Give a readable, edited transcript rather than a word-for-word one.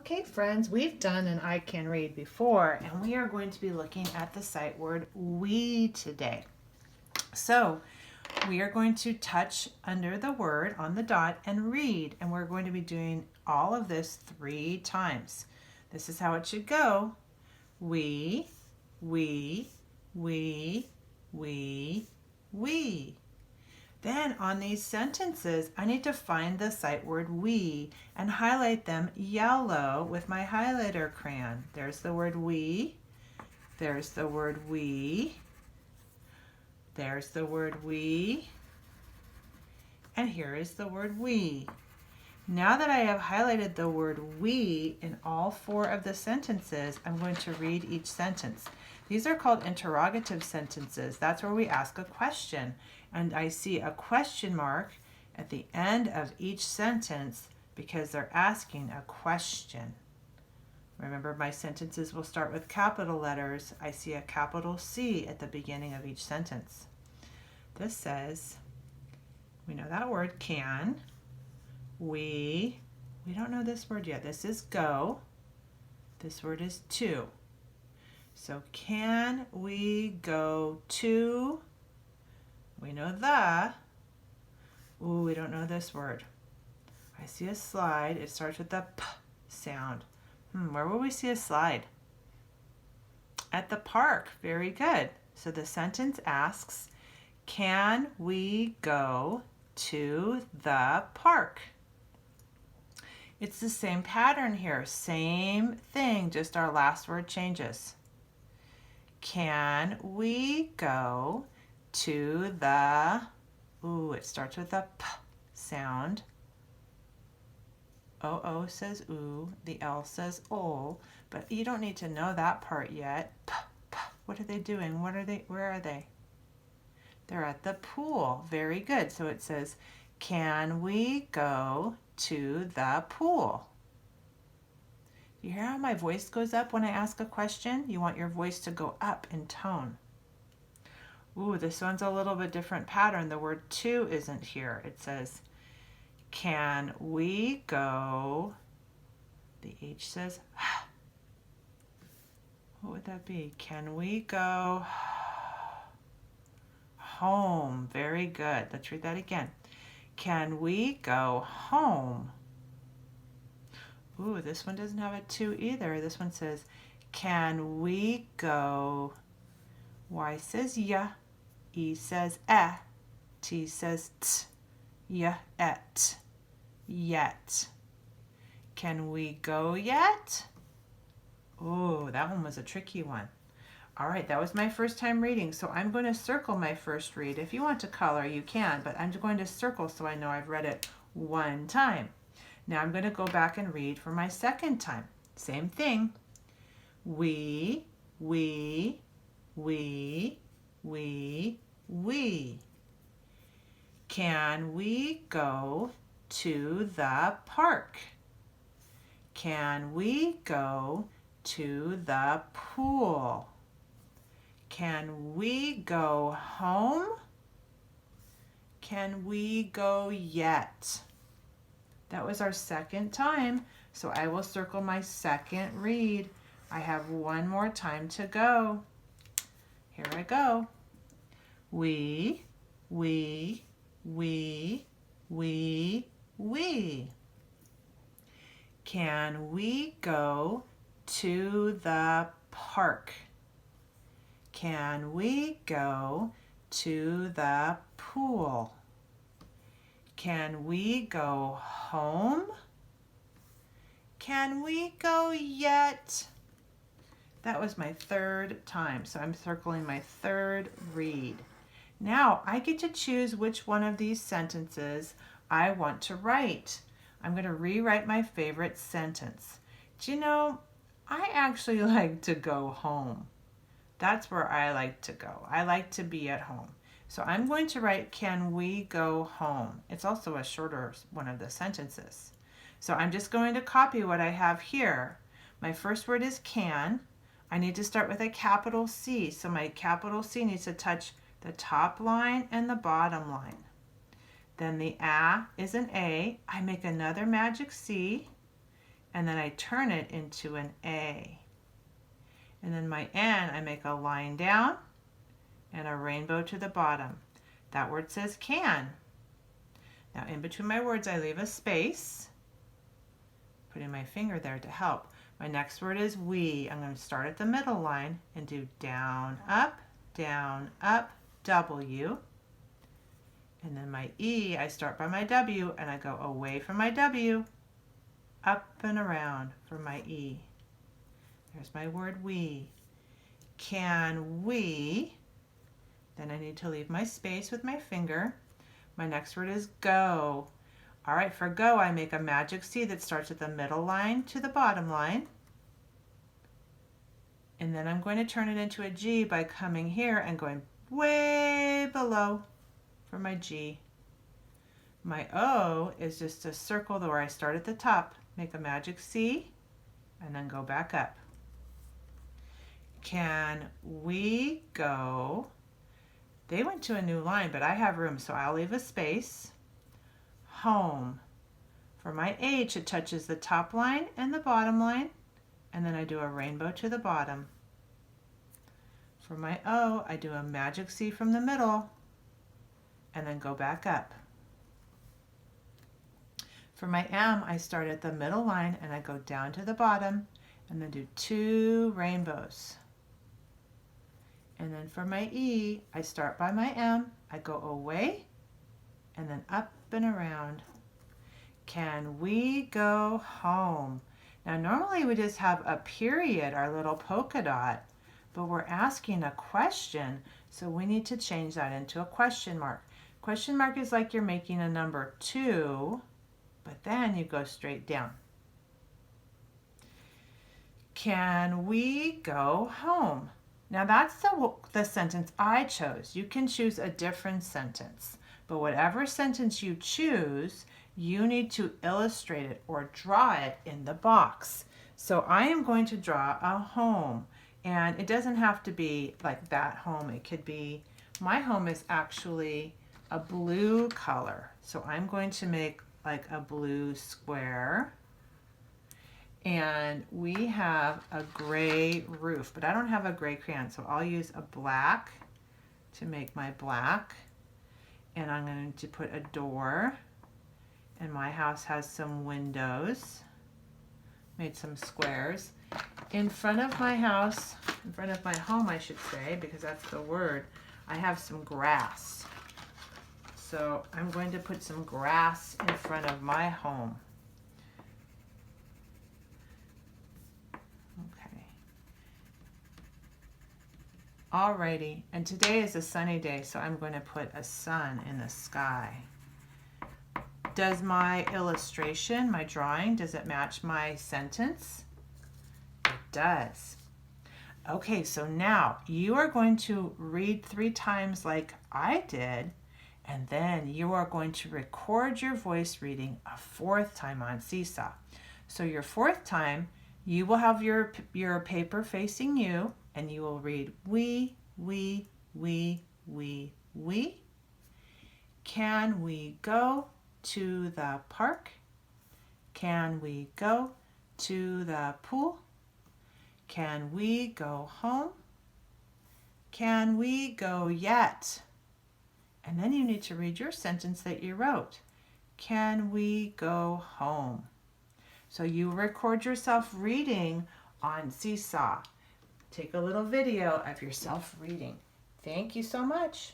Okay, friends, we've done an I Can Read before, and we are going to be looking at the sight word we today. So we are going to touch under the word on the dot and read, and we're going to be doing all of this 3 times. This is how it should go. We, we, we, we, we. Then on these sentences, I need to find the sight word we and highlight them yellow with my highlighter crayon. There's the word we. There's the word we. There's the word we. And here is the word we. Now that I have highlighted the word we in all 4 of the sentences, I'm going to read each sentence. These are called interrogative sentences. That's where we ask a question. And I see a question mark at the end of each sentence because they're asking a question. Remember, my sentences will start with capital letters. I see a capital C at the beginning of each sentence. This says, we know that word, can. We don't know this word yet. This is go. This word is to. So can we go to? We know the. Ooh, we don't know this word. I see a slide. It starts with the p sound. Where will we see a slide? At the park. Very good. So the sentence asks, can we go to the park? It's the same pattern here. Same thing, just our last word changes. Can we go to the, ooh, it starts with a p sound. O says ooh, the L says ol, but you don't need to know that part yet. P, p. What are they doing? Where are they? They're at the pool. Very good. So it says, can we go to the pool? You hear how my voice goes up when I ask a question? You want your voice to go up in tone. Ooh, this one's a little bit different pattern. The word to isn't here. It says, can we go, the H says, what would that be? Can we go home? Very good. Let's read that again. Can we go home? Ooh, this one doesn't have a to either. This one says, can we go? Y says ya, E says eh, T says t, ya et, yet. Can we go yet? Ooh, that one was a tricky one. All right, that was my first time reading, so I'm going to circle my first read. If you want to color, you can, but I'm going to circle so I know I've read it 1 time. Now I'm going to go back and read for my second time. Same thing. We. Can we go to the park? Can we go to the pool? Can we go home? Can we go yet? That was our second time, so I will circle my second read. I have 1 more time to go. Here I go. We. Can we go to the park? Can we go to the pool? Can we go home? Can we go yet? That was my 3rd time, so I'm circling my 3rd read. Now I get to choose which one of these sentences I want to write. I'm going to rewrite my favorite sentence. Do you know, I actually like to go home. That's where I like to go. I like to be at home. So I'm going to write, can we go home? It's also a shorter one of the sentences. So I'm just going to copy what I have here. My first word is can. I need to start with a capital C. So my capital C needs to touch the top line and the bottom line. Then the A is an A. I make another magic C and then I turn it into an A. And then my N, I make a line down and a rainbow to the bottom. That word says can. Now in between my words, I leave a space, putting my finger there to help. My next word is we. I'm going to start at the middle line and do down, up, W. And then my E, I start by my W and I go away from my W, up and around for my E. There's my word we. Can we? Then I need to leave my space with my finger. My next word is go. All right, for go, I make a magic C that starts at the middle line to the bottom line. And then I'm going to turn it into a G by coming here and going way below for my G. My O is just a circle where I start at the top, make a magic C, and then go back up. Can we go? They went to a new line, but I have room, so I'll leave a space. Home. For my H, it touches the top line and the bottom line, and then I do a rainbow to the bottom. For my O, I do a magic C from the middle, and then go back up. For my M, I start at the middle line and I go down to the bottom and then do 2 rainbows. And then for my E, I start by my M, I go away and then up and around. Can we go home? Now normally we just have a period, our little polka dot, but we're asking a question, so we need to change that into a question mark. Question mark is like you're making a number 2, but then you go straight down. Can we go home? Now that's the sentence I chose. You can choose a different sentence, but whatever sentence you choose, you need to illustrate it or draw it in the box. So I am going to draw a home, and it doesn't have to be like that home. It could be, my home is actually a blue color. So I'm going to make like a blue square. And we have a gray roof, but I don't have a gray crayon, so I'll use a black to make my black. And I'm going to put a door. And my house has some windows. Made some squares. In front of my house, in front of my home I should say, because that's the word, I have some grass. So I'm going to put some grass in front of my home. Okay. Alrighty, and today is a sunny day, so I'm going to put a sun in the sky. Does my illustration, my drawing, does it match my sentence? It does. Okay, so now you are going to read 3 times like I did, and then you are going to record your voice reading a 4th time on Seesaw. So your 4th time, you will have your paper facing you, and you will read we. Can we go to the park? Can we go to the pool? Can we go home? Can we go yet? And then you need to read your sentence that you wrote. Can we go home? So you record yourself reading on Seesaw. Take a little video of yourself reading. Thank you so much.